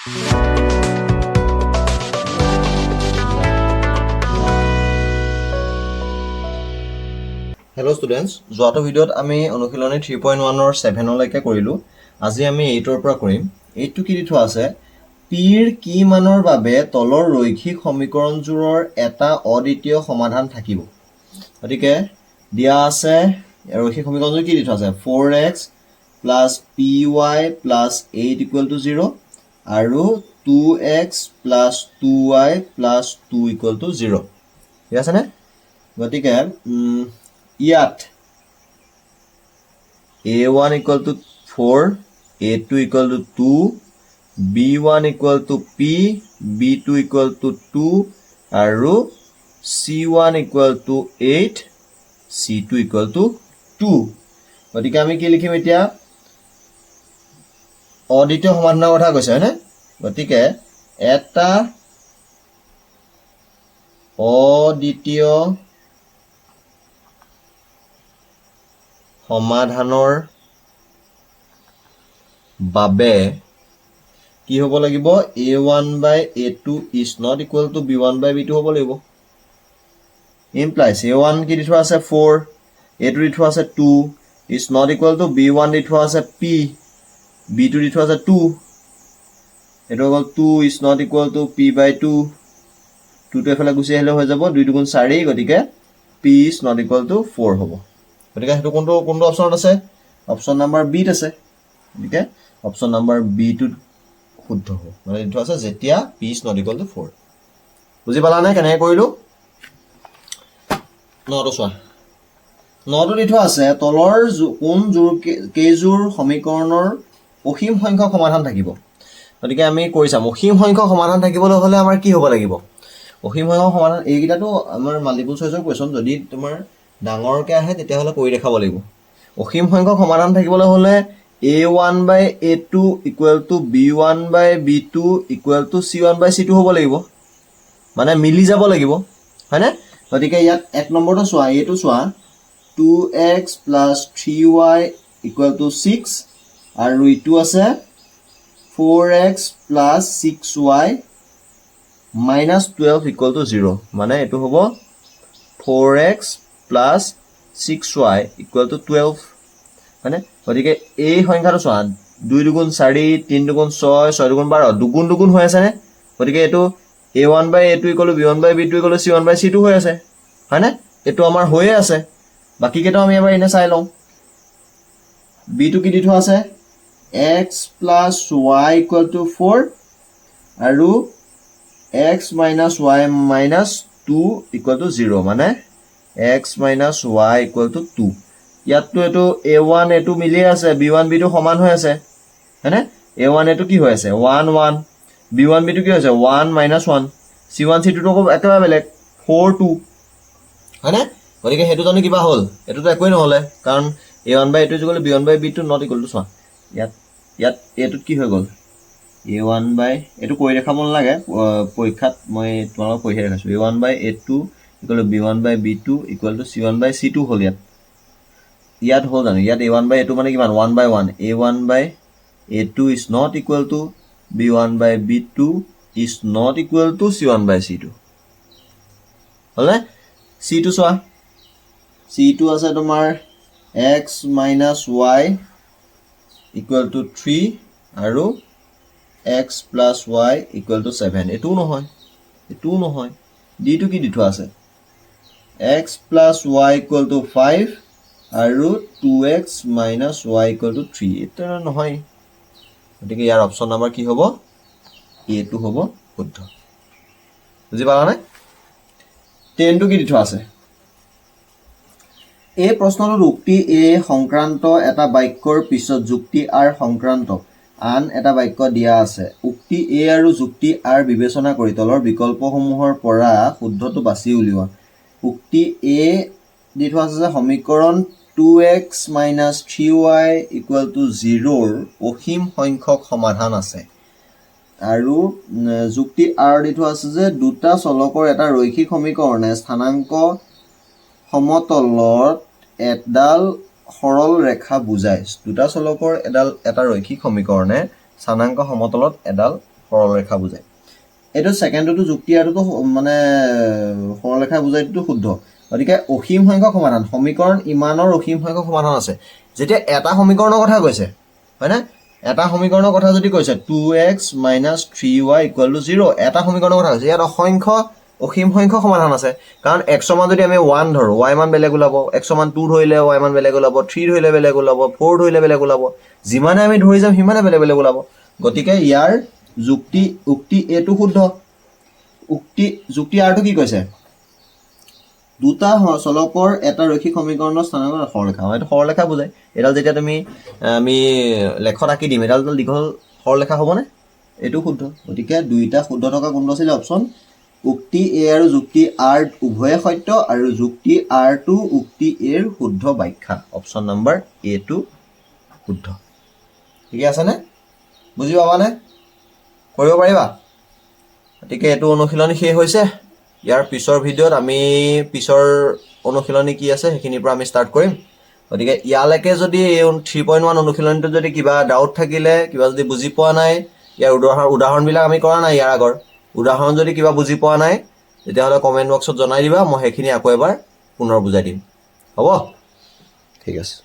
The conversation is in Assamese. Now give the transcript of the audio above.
Hello students, যোৱাটো ভিডিঅ'ত আমি অনুশীলনী 3.1 ৰ 7 লৈকে কৰিলো। আজি আমি 8 ৰ পৰা কৰিম। 8 টো কি দি থোৱা আছে? p ৰ কি মানৰ বাবে তলৰ ৰৈখিক সমীকৰণজোৰৰ এটা অদ্বিতীয় সমাধান থাকিব। গতিকে দিয়া আছে ৰৈখিক সমীকৰণজোৰ কি দি থোৱা আছে? 4x + py + 8 = 0 আৰু 2x + 2y + 2 = 0। ঠিক আছে নে? গতিকে ইয়াত a1 = 4, a2 = 2, b1 = p, b2 = 2 আৰু c1 = 8, c2 = 2। গতিকে আমি কি লিখিম এতিয়া? অদ্বিতীয় সমাধানৰ কথা কৈছে হয়নে? গতিকে এটা অদ্বিতীয় সমাধানৰ বাবে কি হ'ব লাগিব? a1/a2 is not equal to b1/b2 হ'ব লাগিব। implies a1 কি দি থোৱা আছে? 4, a2 দি থোৱা আছে 2 is not equal to b1 দি থোৱা আছে p, b2 দি থোৱা আছে 2, এইটো হ'ল 2 is not equal to p/2, 2 টো এফালে গুচি আহিলে হৈ যাব 2 × 2 = 4, গতিকে p is not equal to 4 হ'ব। গতিকে সেইটো কোনটো অপশ্যনত আছে? অপশ্যন নম্বৰ বিত আছে। গতিকে অপশ্যন নম্বৰ বি টো শুদ্ধ হ'ব। মানে এইটো আছে যেতিয়া p is not equal to 4। বুজি পালানে কেনেকৈ কৰিলো? 9টো চোৱা। 9টো দি থোৱা আছে তলৰ কোন কেইযোৰ সমীকৰণৰ অসীম সংখ্যক সমাধান থাকিব। গতিকে আমি কৰি চাম অসীম সংখ্যক সমাধান থাকিবলৈ হ'লে আমাৰ কি হ'ব লাগিব? অসীম সংখ্যক সমাধান এইকেইটাতো আমাৰ মাল্টিপল চইচৰ কুৱেশ্যন। যদি তোমাৰ ডাঙৰকৈ আহে তেতিয়াহ'লে কৰি দেখাব লাগিব। অসীম সংখ্যক সমাধান থাকিবলৈ হ'লে a1/a2 = b1/b2 = c1/c2 হ'ব লাগিব। মানে মিলি যাব লাগিব হয়নে? গতিকে ইয়াত 1 নম্বৰটো চোৱা, এইটো চোৱা 2x + 3y = 6 আৰু ইটো আছে 4x + 6y - 12 = 0। মানে এইটো হ'ব 4x + 6y = 12 হয়নে? গতিকে এই সংখ্যাটো চোৱা 2 × 2 = 4, 3 × 2 = 6, 6 × 2 = 12, দুগুণ দুগুণ হৈ আছেনে? গতিকে এইটো a1/a2 = b1/b2 = c1/c2 হৈ আছে হয়নে? এইটো আমাৰ হৈয়ে আছে। বাকীকেইটা আমি এবাৰ এনে চাই লওঁ। বিটো কি দি থোৱা আছে? x + y = 4 আৰু x - y - 2 = 0। মানে x - y = 2। ইয়াততো এইটো a1 a2 মিলিয়ে আছে, b1 b2 সমান হৈ আছে হয়নে? a1 a2 কি হৈ আছে? 1 1, b1 b2 কি হৈছে? 1 - 1, c1 c2 টো একেবাৰে বেলেগ 4 2 হয়নে? গতিকে সেইটো জানো কিবা হ'ল? এইটোতো একোৱেই নহ'লে, কাৰণ a1/a2 = b1/b2 not equal to চোৱা ইয়াত এইটোত কি হৈ গ'ল? এইটো কৰি দেখাব নালাগে, পৰীক্ষাত মই তোমালোকক কৈহে দেখাইছোঁ। a1/a2 = b1/b2 = c1/c2 হ'ল। ইয়াত হ'ল জানো? ইয়াত a1/a2 মানে কিমান? 1/1। a1/a2 is not equal to b1/b2 is not equal to c1/c2 হ'লনে? c2 চোৱা, c2 আছে তোমাৰ x - y = 3 আৰু x + y = 7। এইটোও নহয়। ডিটো কি দি থোৱা আছে? x + y = 5 আৰু 2x - y = 3। এইটো নহয়। গতিকে ইয়াৰ অপশ্যন নম্বৰ কি হ'ব? এটো হ'ব শুদ্ধ। বুজি পালানে? 10টো কি দি থোৱা আছে? এই প্ৰশ্নটোত উক্তি A সংক্ৰান্ত এটা বাক্যৰ পিছত যুক্তি R সংক্ৰান্ত আন এটা বাক্য দিয়া আছে। উক্তি A আৰু যুক্তি R বিবেচনা কৰি তলৰ বিকল্পসমূহৰ পৰা শুদ্ধটো বাছি উলিওৱা। উক্তি A দি থোৱা আছে যে সমীকৰণ 2x - 3y = 0 অসীম সংখ্যক সমাধান আছে। আৰু যুক্তি R দি থোৱা আছে যে দুটা চলকৰ এটা ৰৈখিক সমীকৰণে স্থানাংক সমতলত এডাল সৰল ৰেখা বুজায়। দুটা চলকৰ এটা ৰৈখিক সমীকৰণে স্থানাংক সমতলত এডাল সৰলৰেখা বুজায় এইটো ছেকেণ্ডটো যুক্তি আৰটোতো মানে সৰলৰেখা বুজায়টো শুদ্ধ গতিকে অসীম সংখ্যক সমাধান সমীকৰণ ইমানৰ অসীম সংখ্যক সমাধান আছে যেতিয়া এটা সমীকৰণৰ কথা কৈছে হয়নে এটা সমীকৰণৰ কথা যদি কৈছে 2x - 3y = 0 এটা সমীকৰণৰ কথা কৈছে ইয়াত অসংখ্য অসীম সংখ্যক সমাধান আছে কাৰণ x মান যদি আমি 1 ধৰো y মান বেলেগ ওলাব x মান 2 ধৰিলে y মান বেলেগ ওলাব 3 ধৰিলে বেলেগ ওলাব 4 ধৰিলে বেলেগ ওলাব যিমানে আমি ধৰি যাম সিমানে বেলেগ বেলেগ ওলাব গতিকে ইয়াৰ উক্তি এটো শুদ্ধ যুক্তি আৰটো কি কৈছে দুটা চলকৰ এটা ৰৈখিক সমীকৰণৰ স্থানাংক সৰলৰেখা এইটো সৰলৰেখা বুজায় এডাল যেতিয়া তুমি আমি লেখত আঁকি দিম এডাল দীঘল সৰলৰেখা হ'বনে এইটো শুদ্ধ গতিকে দুইটা শুদ্ধ থকা কোনটো আছিল অপশ্যন উক্তি এ আৰু যুক্তি আৰ উভয়ে সত্য আৰু যুক্তি আৰটো উক্তি এৰ শুদ্ধ ব্যাখ্যা অপশ্যন নম্বৰ এটো শুদ্ধ ঠিক আছেনে বুজি পাবানে কৰিব পাৰিবা গতিকে এইটো অনুশীলনী শেষ হৈছে ইয়াৰ পিছৰ ভিডিঅ'ত আমি পিছৰ অনুশীলনী কি আছে সেইখিনিৰ পৰা আমি ষ্টাৰ্ট কৰিম গতিকে ইয়ালৈকে যদি 3.1 অনুশীলনীটো যদি কিবা ডাউট থাকিলে কিবা যদি বুজি পোৱা নাই ইয়াৰ উদাহৰণবিলাক আমি কৰা নাই ইয়াৰ আগৰ উদাহৰণ যদি কিবা বুজি পোৱা নাই তেতিয়াহ'লে কমেণ্ট বক্সত জনাই দিবা মই সেইখিনি আকৌ এবাৰ পুনৰ বুজাই দিম হ'ব ঠিক আছে